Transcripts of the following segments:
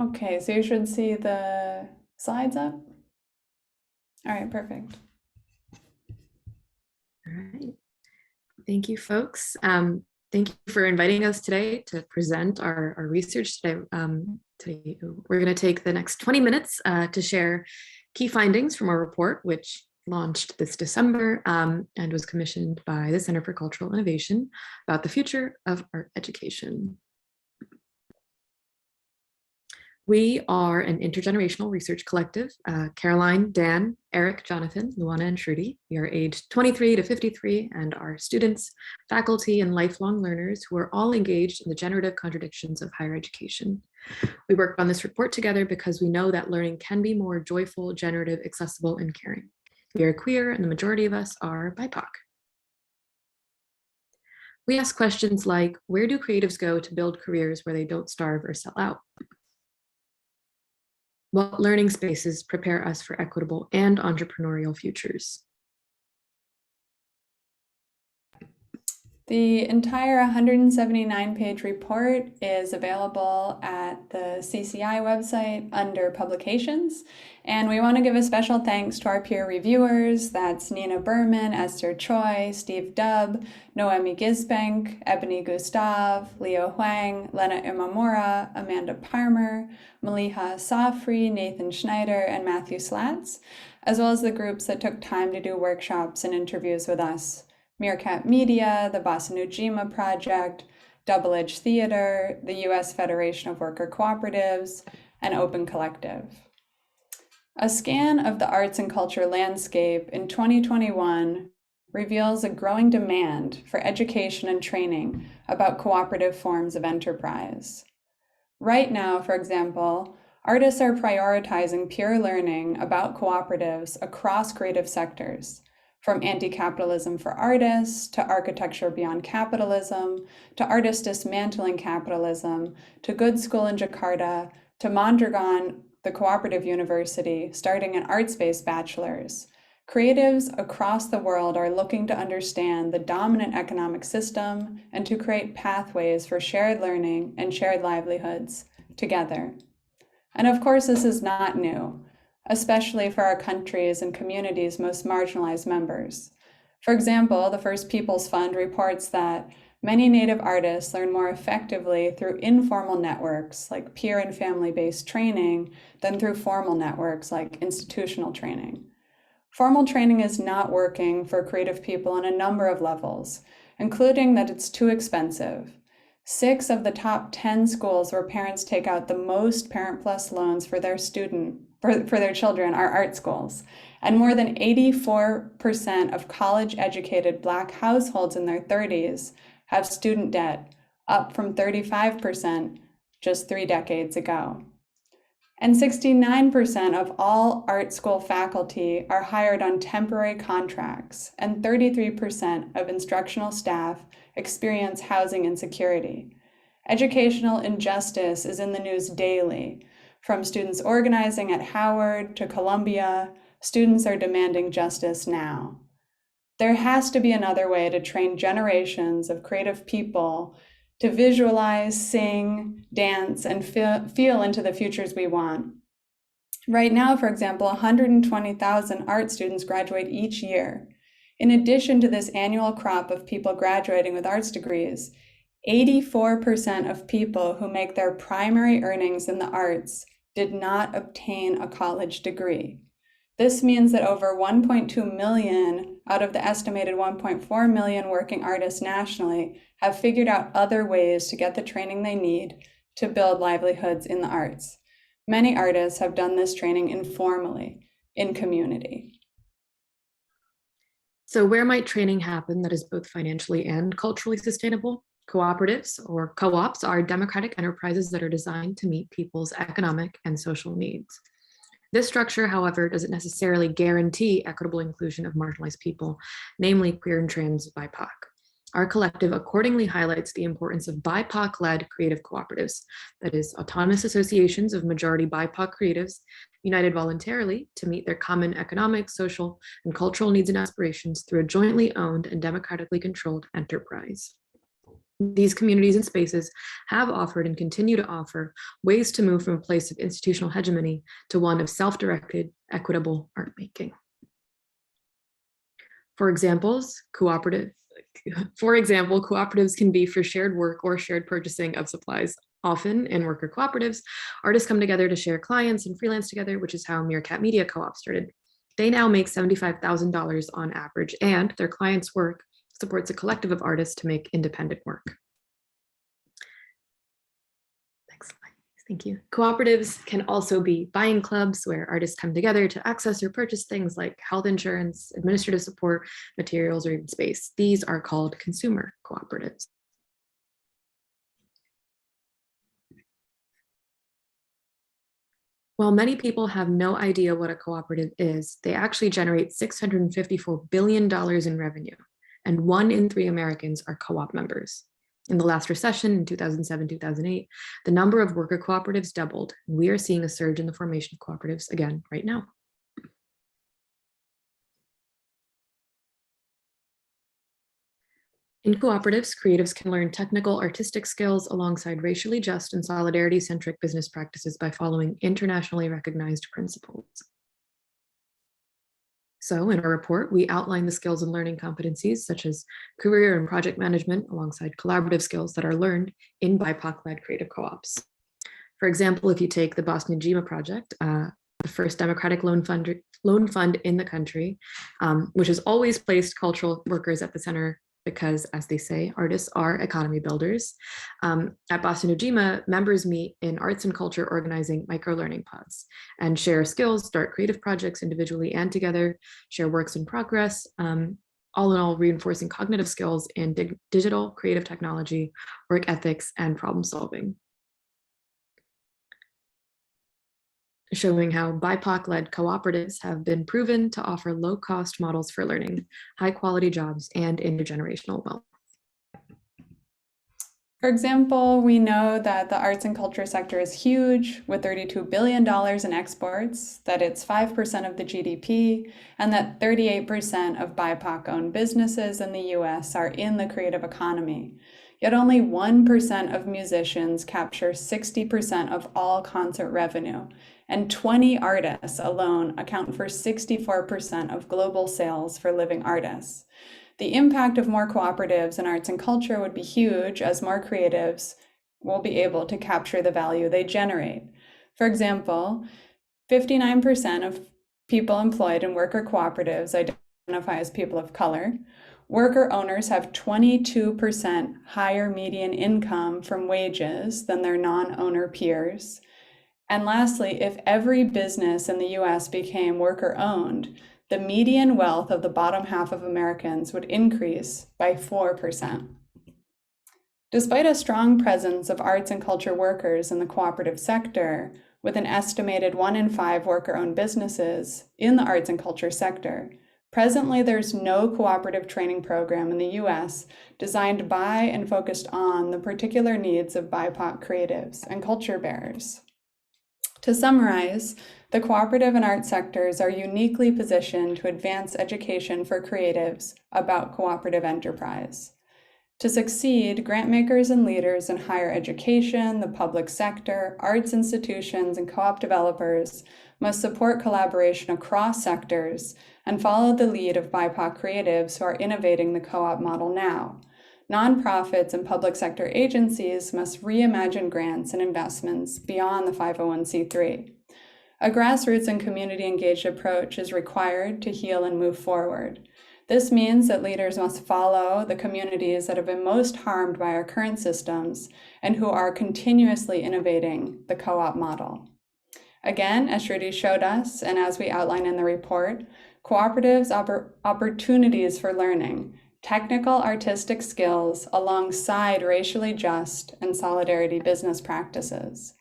Okay, so you should see the slides up. All right, perfect. All right. Thank you, folks. Thank you for inviting us today to present our research today. Today, we're going to take the next 20 minutes to share key findings from our report, which launched this December and was commissioned by the Center for Cultural Innovation about the future of art education. We are an intergenerational research collective. Caroline, Dan, Eric, Jonathan, Luana, and Shruti. We are aged 23 to 53 and are students, faculty, and lifelong learners who are all engaged in the generative contradictions of higher education. We worked on this report together because we know that learning can be more joyful, generative, accessible, and caring. We are queer, and the majority of us are BIPOC. We ask questions like, where do creatives go to build careers where they don't starve or sell out? What learning spaces prepare us for equitable and entrepreneurial futures? The entire 179-page report is available at the CCI website under publications. And we want to give a special thanks to our peer reviewers. That's Nina Berman, Esther Choi, Steve Dubb, Noemi Gisbank, Ebony Gustav, Leo Huang, Lena Imamura, Amanda Parmer, Maliha Safri, Nathan Schneider, and Matthew Slatz, as well as the groups that took time to do workshops and interviews with us. Meerkat Media, the Basa Nujima Project, Double Edge Theater, the U.S. Federation of Worker Cooperatives, and Open Collective. A scan of the arts and culture landscape in 2021 reveals a growing demand for education and training about cooperative forms of enterprise. Right now, for example, artists are prioritizing peer learning about cooperatives across creative sectors, from anti-capitalism for artists, to architecture beyond capitalism, to artists dismantling capitalism, to Good School in Jakarta, to Mondragon, the cooperative university, starting an arts-based bachelor's. Creatives across the world are looking to understand the dominant economic system and to create pathways for shared learning and shared livelihoods together. And of course, this is not new, especially for our countries and communities' most marginalized members. For example, the First Peoples Fund reports that many Native artists learn more effectively through informal networks like peer and family-based training than through formal networks like institutional training. Formal training is not working for creative people on a number of levels, including that it's too expensive. 6 of the top 10 schools where parents take out the most Parent Plus loans for their children are art schools. And more than 84% of college-educated Black households in their 30s have student debt, up from 35% just 3 decades ago. And 69% of all art school faculty are hired on temporary contracts, and 33% of instructional staff experience housing insecurity. Educational injustice is in the news daily. From students organizing at Howard to Columbia, students are demanding justice now. There has to be another way to train generations of creative people to visualize, sing, dance, and feel into the futures we want. Right now, for example, 120,000 art students graduate each year. In addition to this annual crop of people graduating with arts degrees, 84% of people who make their primary earnings in the arts did not obtain a college degree. This means that over 1.2 million out of the estimated 1.4 million working artists nationally have figured out other ways to get the training they need to build livelihoods in the arts. Many artists have done this training informally, in community. So where might training happen that is both financially and culturally sustainable? Cooperatives or co-ops are democratic enterprises that are designed to meet people's economic and social needs. This structure, however, doesn't necessarily guarantee equitable inclusion of marginalized people, namely queer and trans BIPOC. Our collective accordingly highlights the importance of BIPOC-led creative cooperatives, that is, autonomous associations of majority BIPOC creatives united voluntarily to meet their common economic, social, and cultural needs and aspirations through a jointly owned and democratically controlled enterprise. These communities and spaces have offered and continue to offer ways to move from a place of institutional hegemony to one of self-directed, equitable art making. For example, cooperatives can be for shared work or shared purchasing of supplies. Often in worker cooperatives, artists come together to share clients and freelance together, which is how Meerkat Media Co-op started. They now make $75,000 on average, and their clients' work supports a collective of artists to make independent work. Next slide, thank you. Cooperatives can also be buying clubs where artists come together to access or purchase things like health insurance, administrative support, materials, or even space. These are called consumer cooperatives. While many people have no idea what a cooperative is, they actually generate $654 billion in revenue, and 1 in 3 Americans are co-op members. In the last recession in 2007-2008, the number of worker cooperatives doubled, and we are seeing a surge in the formation of cooperatives again right now. In cooperatives, creatives can learn technical artistic skills alongside racially just and solidarity-centric business practices by following internationally recognized principles. So in our report, we outline the skills and learning competencies such as career and project management alongside collaborative skills that are learned in BIPOC-led creative co-ops. For example, if you take the Boston Ujima project, the first democratic loan fund in the country, which has always placed cultural workers at the center because, as they say, artists are economy builders. At Boston Ujima, members meet in arts and culture organizing micro-learning pods and share skills, start creative projects individually and together, share works in progress, all in all reinforcing cognitive skills in digital, creative technology, work ethics, and problem solving. Showing how BIPOC-led cooperatives have been proven to offer low-cost models for learning, high-quality jobs, and intergenerational wealth. For example, we know that the arts and culture sector is huge, with $32 billion in exports, that it's 5% of the GDP, and that 38% of BIPOC-owned businesses in the US are in the creative economy. Yet only 1% of musicians capture 60% of all concert revenue, and 20 artists alone account for 64% of global sales for living artists. The impact of more cooperatives in arts and culture would be huge, as more creatives will be able to capture the value they generate. For example, 59% of people employed in worker cooperatives identify as people of color. Worker owners have 22% higher median income from wages than their non-owner peers. And lastly, if every business in the US became worker-owned, the median wealth of the bottom half of Americans would increase by 4%. Despite a strong presence of arts and culture workers in the cooperative sector, with an estimated 1 in 5 worker-owned businesses in the arts and culture sector, presently there's no cooperative training program in the US designed by and focused on the particular needs of BIPOC creatives and culture bearers. To summarize, the cooperative and art sectors are uniquely positioned to advance education for creatives about cooperative enterprise. To succeed, grantmakers and leaders in higher education, the public sector, arts institutions, and co-op developers must support collaboration across sectors and follow the lead of BIPOC creatives who are innovating the co-op model now. Nonprofits and public sector agencies must reimagine grants and investments beyond the 501c3. A grassroots and community-engaged approach is required to heal and move forward. This means that leaders must follow the communities that have been most harmed by our current systems and who are continuously innovating the co-op model. Again, as Shruti showed us, and as we outline in the report, cooperatives offer opportunities for learning, technical artistic skills alongside racially just and solidarity business practices.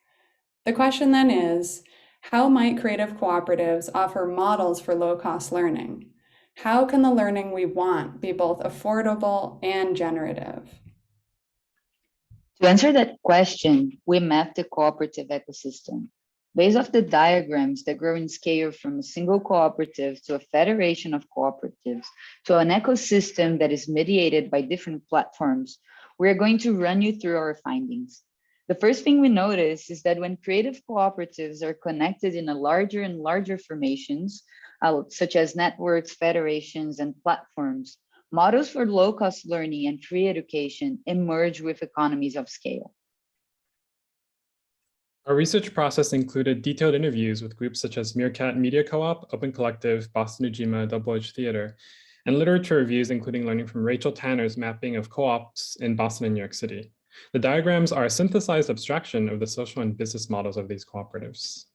The question then is, how might creative cooperatives offer models for low-cost learning? How can the learning we want be both affordable and generative? To answer that question, we mapped the cooperative ecosystem. Based off the diagrams that grow in scale from a single cooperative to a federation of cooperatives to an ecosystem that is mediated by different platforms, We're going to run you through our findings. The first thing we notice is that when creative cooperatives are connected in a larger and larger formations, such as networks, federations, and platforms, models for low-cost learning and free education emerge with economies of scale. Our research process included detailed interviews with groups such as Meerkat Media Co-op, Open Collective, Boston Ujima, Double Edge Theater, and literature reviews, including learning from Rachel Tanner's mapping of co-ops in Boston and New York City. The diagrams are a synthesized abstraction of the social and business models of these cooperatives.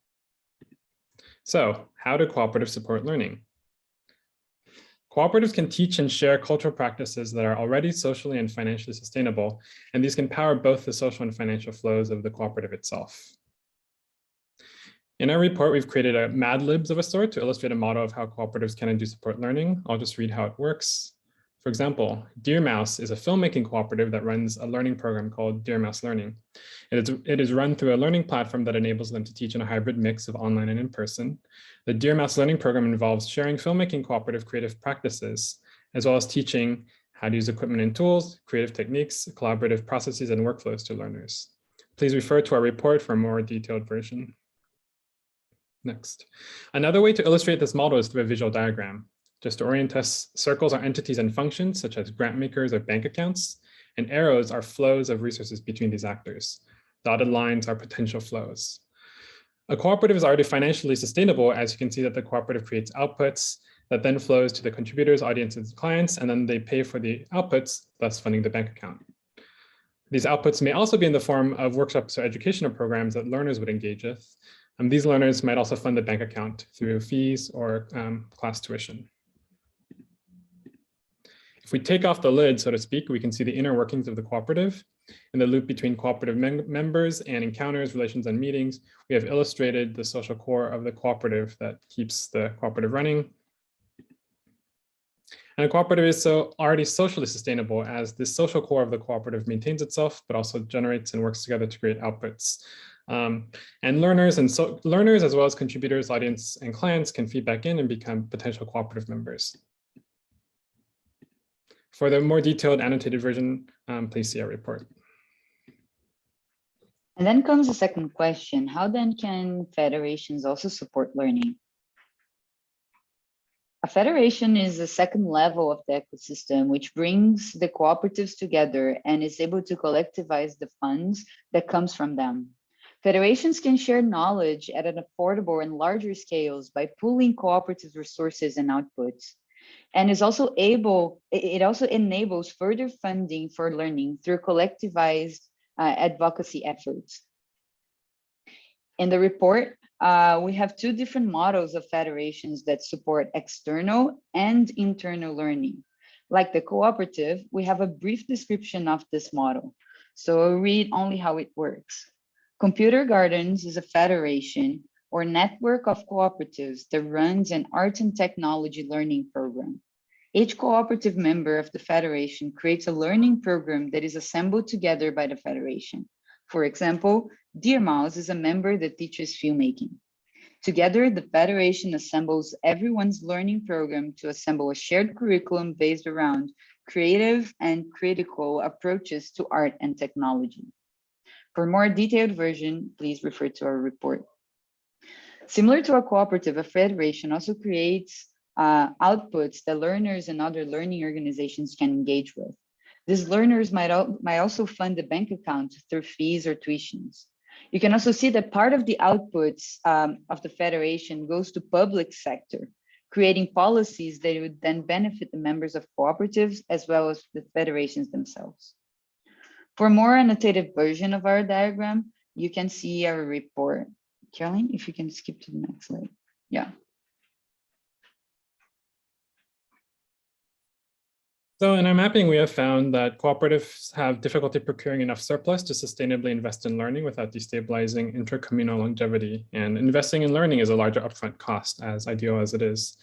So, how do cooperatives support learning? Cooperatives can teach and share cultural practices that are already socially and financially sustainable, and these can power both the social and financial flows of the cooperative itself. In our report, we've created a Mad Libs of a sort to illustrate a model of how cooperatives can and do support learning. I'll just read how it works. For example, Dear Mouse is a filmmaking cooperative that runs a learning program called Dear Mouse Learning. It is run through a learning platform that enables them to teach in a hybrid mix of online and in-person. The Dear Mouse Learning program involves sharing filmmaking cooperative creative practices, as well as teaching how to use equipment and tools, creative techniques, collaborative processes, and workflows to learners. Please refer to our report for a more detailed version. Next. Another way to illustrate this model is through a visual diagram. Just to orient us, circles are entities and functions such as grant makers or bank accounts, and arrows are flows of resources between these actors. Dotted lines are potential flows. A cooperative is already financially sustainable, as you can see that the cooperative creates outputs that then flows to the contributors, audiences, and clients, and then they pay for the outputs, thus funding the bank account. These outputs may also be in the form of workshops or educational programs that learners would engage with. These learners might also fund the bank account through fees or class tuition. If we take off the lid, so to speak, we can see the inner workings of the cooperative. In the loop between cooperative members and encounters, relations, and meetings, we have illustrated the social core of the cooperative that keeps the cooperative running. And a cooperative is already socially sustainable, as the social core of the cooperative maintains itself, but also generates and works together to create outputs. And learners, as well as contributors, audience, and clients can feed back in and become potential cooperative members. For the more detailed annotated version, please see our report. And then comes the second question: how then can federations also support learning? A federation is the second level of the ecosystem, which brings the cooperatives together and is able to collectivize the funds that comes from them. Federations can share knowledge at an affordable and larger scales by pooling cooperative resources and outputs. And it also enables further funding for learning through collectivized advocacy efforts. In the report, we have two different models of federations that support external and internal learning. Like the cooperative, we have a brief description of this model. So I'll read only how it works. Computer Gardens is a federation or network of cooperatives that runs an art and technology learning program. Each cooperative member of the federation creates a learning program that is assembled together by the federation. For example, Dear Mouse is a member that teaches filmmaking. Together, the federation assembles everyone's learning program to assemble a shared curriculum based around creative and critical approaches to art and technology. For more detailed version, please refer to our report. Similar to a cooperative, a federation also creates outputs that learners and other learning organizations can engage with. These learners might also fund the bank account through fees or tuitions. You can also see that part of the outputs of the federation goes to public sector, creating policies that would then benefit the members of cooperatives as well as the federations themselves. For a more annotated version of our diagram, you can see our report. Caroline, if you can skip to the next slide. Yeah. So in our mapping, we have found that cooperatives have difficulty procuring enough surplus to sustainably invest in learning without destabilizing intercommunal longevity. And investing in learning is a larger upfront cost, as ideal as it is.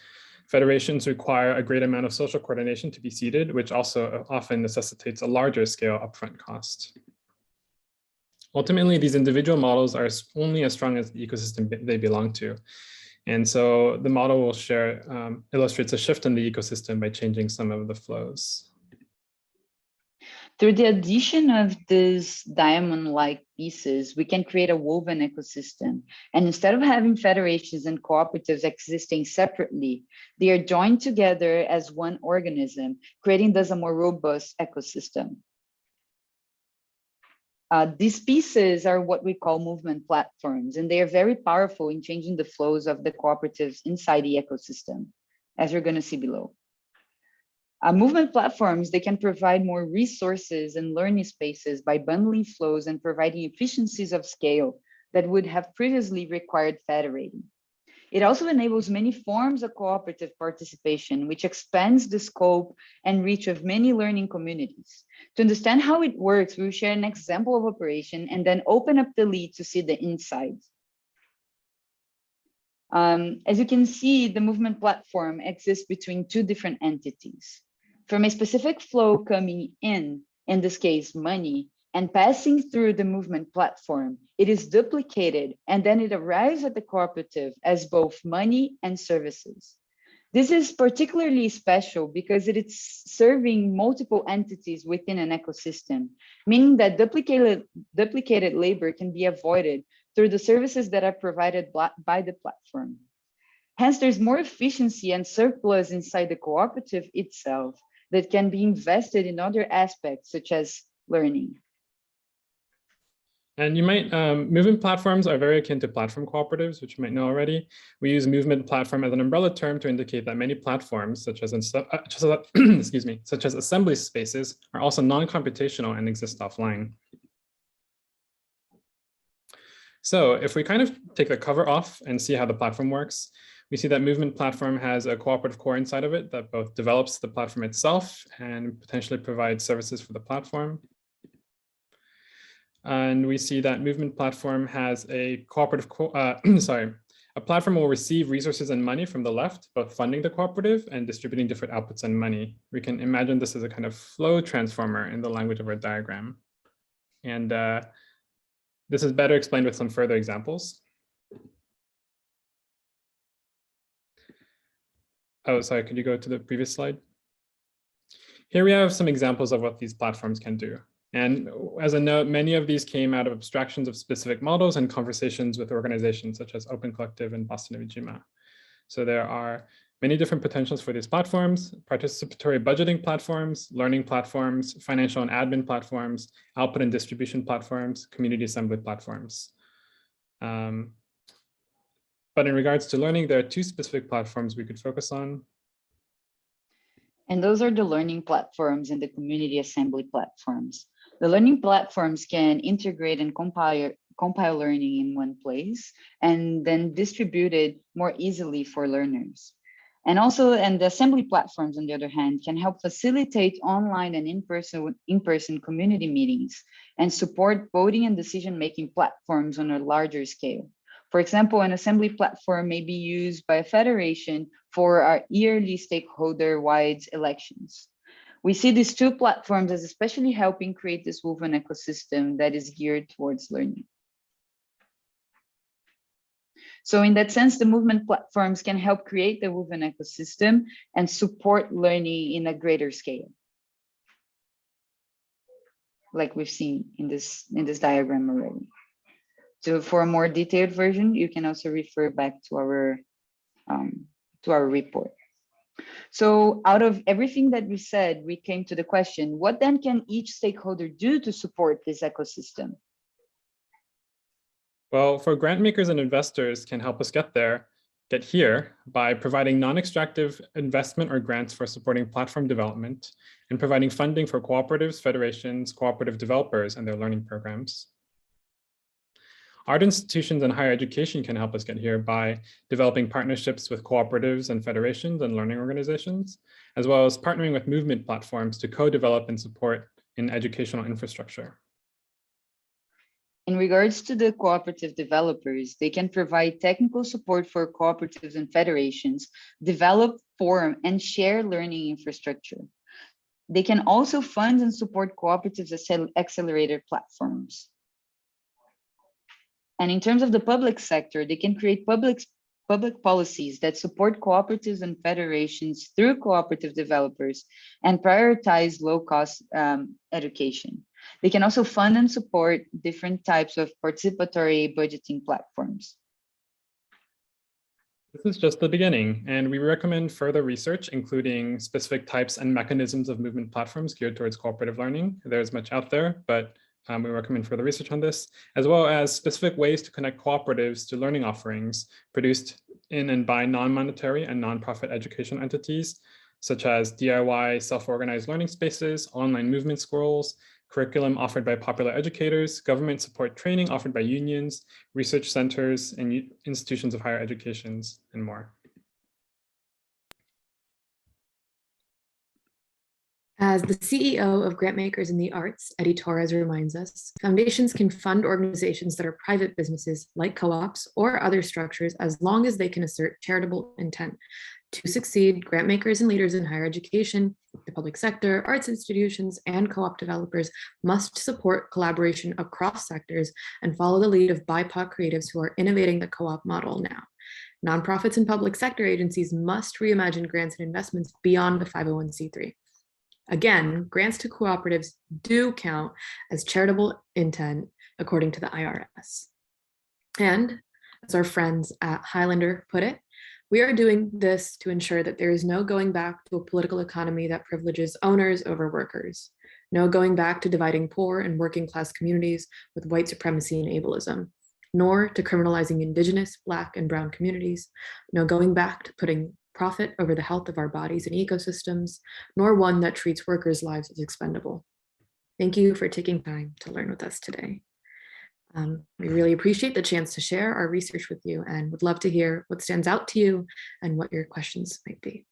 Federations require a great amount of social coordination to be seeded, which also often necessitates a larger scale upfront cost. Ultimately, these individual models are only as strong as the ecosystem they belong to. And so the model we'll share illustrates a shift in the ecosystem by changing some of the flows. Through the addition of these diamond-like pieces, we can create a woven ecosystem. And instead of having federations and cooperatives existing separately, they are joined together as one organism, creating thus a more robust ecosystem. These pieces are what we call movement platforms, and they are very powerful in changing the flows of the cooperatives inside the ecosystem, as you're going to see below. Movement platforms, they can provide more resources and learning spaces by bundling flows and providing efficiencies of scale that would have previously required federating. It also enables many forms of cooperative participation, which expands the scope and reach of many learning communities. To understand how it works, we'll share an example of operation and then open up the lead to see the insides. As you can see, the movement platform exists between two different entities. From a specific flow coming in this case, money, and passing through the movement platform, it is duplicated and then it arrives at the cooperative as both money and services. This is particularly special because it is serving multiple entities within an ecosystem, meaning that duplicated labor can be avoided through the services that are provided by the platform. Hence, there's more efficiency and surplus inside the cooperative itself that can be invested in other aspects such as learning. And you might, movement platforms are very akin to platform cooperatives, which you might know already. We use movement platform as an umbrella term to indicate that many platforms, such as excuse me, such as assembly spaces, are also non-computational and exist offline. So if we kind of take the cover off and see how the platform works, we see that movement platform has a cooperative core inside of it that both develops the platform itself and potentially provides services for the platform. And we see that movement platform has a cooperative, a platform will receive resources and money from the left, both funding the cooperative and distributing different outputs and money. We can imagine this as a kind of flow transformer in the language of our diagram. And this is better explained with some further examples. Oh, sorry, could you go to the previous slide? Here we have some examples of what these platforms can do. And as a note, many of these came out of abstractions of specific models and conversations with organizations such as Open Collective and Boston Ujima. So there are many different potentials for these platforms: participatory budgeting platforms, learning platforms, financial and admin platforms, output and distribution platforms, community assembly platforms. But in regards to learning, there are two specific platforms we could focus on. And those are the learning platforms and the community assembly platforms. The learning platforms can integrate and compile learning in one place and then distribute it more easily for learners. And the assembly platforms, on the other hand, can help facilitate online and in-person community meetings and support voting and decision-making platforms on a larger scale. For example, an assembly platform may be used by a federation for our yearly stakeholder-wide elections. We see these two platforms as especially helping create this woven ecosystem that is geared towards learning. So in that sense, the movement platforms can help create the woven ecosystem and support learning in a greater scale, like we've seen in this diagram already. So for a more detailed version, you can also refer back to our report. So out of everything that we said, we came to the question, what then can each stakeholder do to support this ecosystem? Well, for grant makers and investors can help us get here by providing non-extractive investment or grants for supporting platform development and providing funding for cooperatives, federations, cooperative developers, and their learning programs. Art institutions and higher education can help us get here by developing partnerships with cooperatives and federations and learning organizations, as well as partnering with movement platforms to co-develop and support in educational infrastructure. In regards to the cooperative developers, they can provide technical support for cooperatives and federations, develop, form, and share learning infrastructure. They can also fund and support cooperatives as accelerator platforms. And in terms of the public sector, they can create public public policies that support cooperatives and federations through cooperative developers and prioritize low-cost education. They can also fund and support different types of participatory budgeting platforms. This is just the beginning, and we recommend further research, including specific types and mechanisms of movement platforms geared towards cooperative learning. There's much out there, but we recommend further research on this, as well as specific ways to connect cooperatives to learning offerings produced in and by non-monetary and nonprofit education entities, such as DIY self-organized learning spaces, online movement scrolls, curriculum offered by popular educators, government support training offered by unions, research centers, and institutions of higher educations, and more. As the CEO of Grantmakers in the Arts, Eddie Torres reminds us, foundations can fund organizations that are private businesses like co-ops or other structures as long as they can assert charitable intent. To succeed, grantmakers and leaders in higher education, the public sector, arts institutions, and co-op developers must support collaboration across sectors and follow the lead of BIPOC creatives who are innovating the co-op model now. Nonprofits and public sector agencies must reimagine grants and investments beyond the 501c3. Again, grants to cooperatives do count as charitable intent according to the IRS. And as our friends at Highlander put it, we are doing this to ensure that there is no going back to a political economy that privileges owners over workers, no going back to dividing poor and working class communities with white supremacy and ableism, nor to criminalizing Indigenous, Black, and Brown communities, no going back to putting profit over the health of our bodies and ecosystems, nor one that treats workers' lives as expendable. Thank you for taking time to learn with us today. We really appreciate the chance to share our research with you and would love to hear what stands out to you and what your questions might be.